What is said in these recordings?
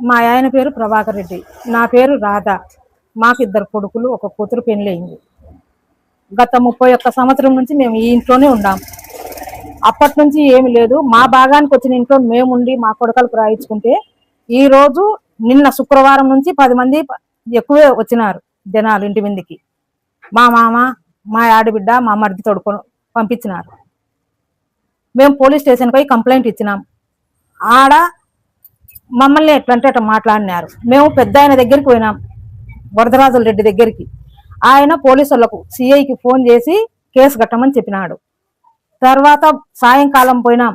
మా ఆయన పేరు ప్రభాకర్ రెడ్డి, నా పేరు రాధ. మాకు 2 కొడుకులు, 1 కూతురు పెళ్ళయింది. గత 31 సంవత్సరం నుంచి మేము ఈ ఇంట్లోనే ఉన్నాం. అప్పటి నుంచి ఏమి లేదు. మా భాగానికి వచ్చిన ఇంట్లో మేముండి మా కొడుకలకు రాయించుకుంటే ఈ రోజు నిన్న శుక్రవారం నుంచి 10 మంది ఎక్కువే వచ్చినారు జనాలు ఇంటి మీదకి. మా మామ, మా ఆడబిడ్డ, మా మరిది తోడుకొని పంపించినారు. మేము పోలీస్ స్టేషన్కి పోయి కంప్లైంట్ ఇచ్చినాం. ఆడ మమ్మల్ని ఎట్లంటే అట్లా మాట్లాడినారు. మేము పెద్ద ఆయన దగ్గరికి పోయినాం, వరదరాజుల రెడ్డి దగ్గరికి. ఆయన పోలీసులకు సిఐకి ఫోన్ చేసి కేసు కట్టమని చెప్పినాడు. తర్వాత సాయంకాలం పోయినాం.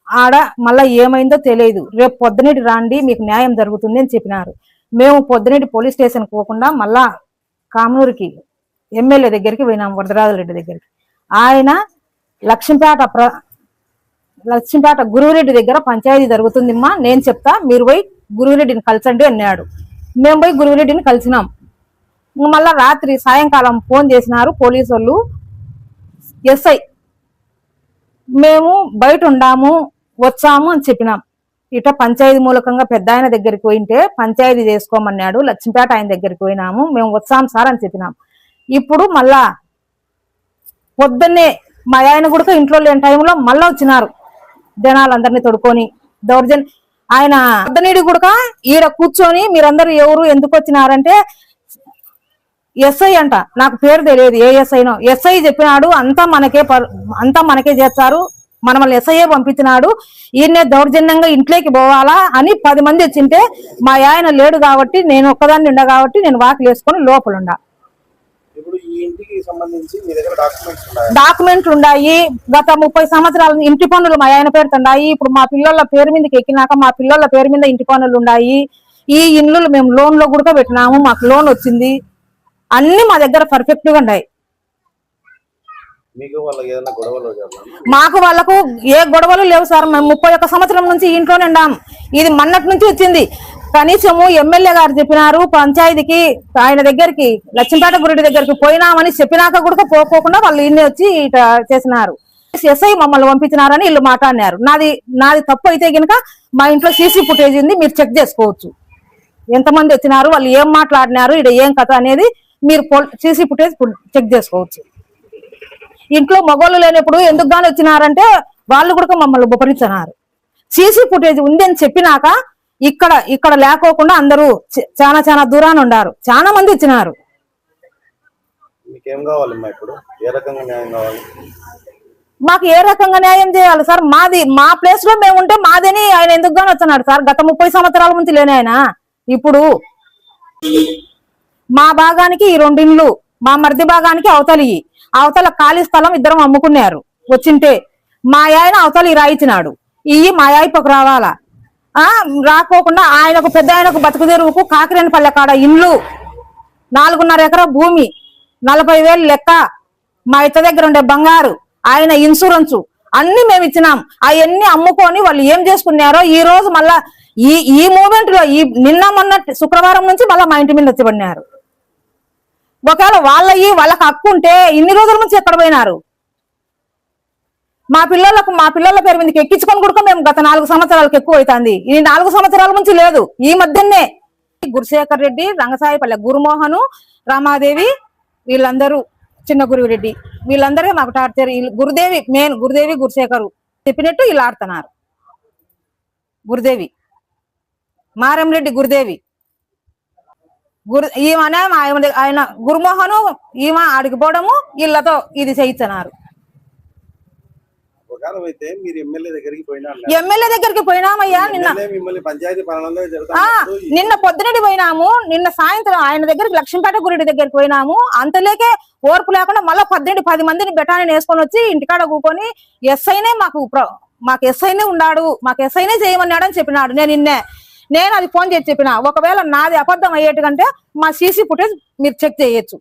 ఆడ మళ్ళీ ఏమైందో తెలియదు. రేపు పొద్దునేటి రాండి, మీకు న్యాయం జరుగుతుంది అని చెప్పినారు. మేము పొద్దునేటి పోలీస్ స్టేషన్కి పోకుండా మళ్ళా కామనూరుకి ఎమ్మెల్యే దగ్గరికి పోయినాం, వరదరాజుల రెడ్డి దగ్గరికి. ఆయన లక్ష్మీపేట గురువురెడ్డి దగ్గర పంచాయతీ జరుగుతుందిమ్మా, నేను చెప్తా, మీరు పోయి గురువురెడ్డిని కలిసండి అన్నాడు. మేము పోయి గురువురెడ్డిని కలిసినాం. మళ్ళా రాత్రి సాయంకాలం ఫోన్ చేసినారు పోలీసు వాళ్ళు, ఎస్ఐ, మేము బయట ఉండాము, వచ్చాము అని చెప్పినాం. ఇట పంచాయతీ మూలకంగా పెద్ద ఆయన దగ్గరికి పోయింటే పంచాయతీ చేసుకోమన్నాడు. లక్ష్మీపేట ఆయన దగ్గరికి పోయినాము, మేము వచ్చాం సార్ అని చెప్పినాం. ఇప్పుడు మళ్ళా పొద్దున్నే మా ఆయన కూడా ఇంట్లో లేని టైంలో మళ్ళా వచ్చినారు జనాలందరినీ తొడుకొని దౌర్జన్యం. ఆయన పొద్దునీడి కూడా ఈడ కూర్చొని మీరందరూ ఎవరు ఎందుకు వచ్చినారంటే ఎస్ఐ అంట, నాకు పేరు తెలియదు ఏ ఎస్ఐనో. ఎస్ఐ చెప్పినాడు అంతా మనకే చేస్తారు, మనల్ని ఎస్ఐఏ పంపించినాడు, ఈయనే దౌర్జన్యంగా ఇంట్లోకి పోవాలా అని 10 మంది వచ్చింటే మా ఆయన లేడు కాబట్టి, నేను ఒక్కదాన్ని ఉండ కాబట్టి నేను వాకిలు వేసుకొని లోపల ఉండా. డాక్యుమెంట్లు ఉన్నాయి. గత 30 సంవత్సరాల ఇంటి పన్నులు మా ఆయన పేరుతో ఉన్నాయి. ఇప్పుడు మా పిల్లల పేరు మీదకి ఎక్కినాక మా పిల్లల పేరు మీద ఇంటి పన్నులు ఉన్నాయి. ఈ ఇండ్లు మేము లోన్ లో కూడా పెట్టినాము, మాకు లోన్ వచ్చింది. అన్ని మా దగ్గర పర్ఫెక్ట్ గా ఉన్నాయి. మాకు వాళ్ళకు ఏ గొడవలు లేవు సార్. మేము 31 సంవత్సరం నుంచి ఇంట్లోనే ఉన్నాం. ఇది మొన్నటి నుంచి వచ్చింది. కనీసము ఎమ్మెల్యే గారు చెప్పినారు పంచాయతీకి, ఆయన దగ్గరికి లక్ష్మీపేట గురుడి దగ్గరికి పోయినామని చెప్పినాక కూడా పోకుండా వాళ్ళు ఇన్ని వచ్చి ఇట చేసినారు. ఎస్ఐ మమ్మల్ని పంపించినారని వీళ్ళు మాట్లాడినారు. నాది తప్పు అయితే కనుక మా ఇంట్లో సీసీ ఫుటేజ్ ఉంది, మీరు చెక్ చేసుకోవచ్చు. ఎంతమంది వచ్చినారు, వాళ్ళు ఏం మాట్లాడినారు, ఇక్కడ ఏం కథ అనేది మీరు సీసీ ఫుటేజ్ చెక్ చేసుకోవచ్చు. ఇంట్లో మగవాళ్ళు లేనప్పుడు ఎందుకు గాని వచ్చినారంటే వాళ్ళు కూడా మమ్మల్ని ఉపరించినారు. సీసీ ఫుటేజ్ ఉంది అని చెప్పినాక ఇక్కడ లేకోకుండా అందరూ చాలా దూరాన్ని ఉండారు. చాలా మంది వచ్చినారు. మాకు ఏ రకంగా న్యాయం చేయాలి సార్? మా ప్లేస్ లో మేము ఉంటే మాదని ఆయన ఎందుకు గాని వచ్చినాడు సార్? గత 30 సంవత్సరాల నుంచి లేని ఆయన ఇప్పుడు మా భాగానికి ఈ 2 ఇండ్లు, మా మరిది భాగానికి అవతల ఖాళీ స్థలం ఇద్దరం అమ్ముకున్నారు. వచ్చింటే మా ఆయన అవతల రాయించినాడు. మా ఆయనకు రావాలా? రాకోకుండా ఆయనకు పెద్ద ఆయనకు బతుకు తెరువుకు కాకిరేనిపల్లె కాడ ఇండ్లు, 4.5 ఎకరా భూమి, 40,000 లెక్క, మా ఇత్త దగ్గర ఉండే బంగారు, ఆయన ఇన్సూరెన్స్ అన్ని మేము ఇచ్చినాం. అవన్నీ అమ్ముకొని వాళ్ళు ఏం చేసుకున్నారో ఈ రోజు మళ్ళా ఈ మూమెంట్ లో నిన్న మొన్న శుక్రవారం నుంచి మళ్ళీ మా ఇంటి మీద వచ్చి. ఒకవేళ వాళ్ళకి హక్కు ఉంటే ఇన్ని రోజుల నుంచి ఎక్కడ పోయినారు? మా పిల్లల పేరు మీదకి ఎక్కించుకొని కూడా మేము గత 4 సంవత్సరాలకు ఎక్కువ అవుతుంది. ఇది 4 సంవత్సరాల నుంచి లేదు. ఈ మధ్యనే గురుశేఖర్ రెడ్డి, రంగసాయిపల్లె గురుమోహను, రామాదేవి, వీళ్ళందరూ, చిన్న గురువురెడ్డి, వీళ్ళందరే మాకు టార్చర్. గురుదేవి గురుశేఖరు చెప్పినట్టు వీళ్ళు ఆడుతున్నారు. గురుదేవి మారంరెడ్డి, గురుదేవి ఆయన గురుమోహను ఈమె ఆడికి పోవడము, వీళ్ళతో ఇది చేయిస్తున్నారు. ఎమ్మెల్యే దగ్గరికి పోయినామయ్యా. నిన్న పొద్దునటి పోయినాము, నిన్న సాయంత్రం ఆయన దగ్గరికి లక్ష్మీపేట గురుడి దగ్గరికి పోయినాము. అంతలేకే ఓర్పు లేకుండా మళ్ళీ 10 మందిని బెటాని వేసుకొని వచ్చి ఇంటికాడ కూకొని ఎస్ఐనే మాకు ఎస్ఐనే ఉన్నాడు, మాకు ఎస్ఐనే చేయమన్నాడు అని చెప్పినాడు. నేను అది ఫోన్ చేసి చెప్పిన, ఒకవేళ నాది అబద్ధం అయ్యేట్టుకంటే మా సీసీ ఫుటేజ్ మీరు చెక్ చేయొచ్చు.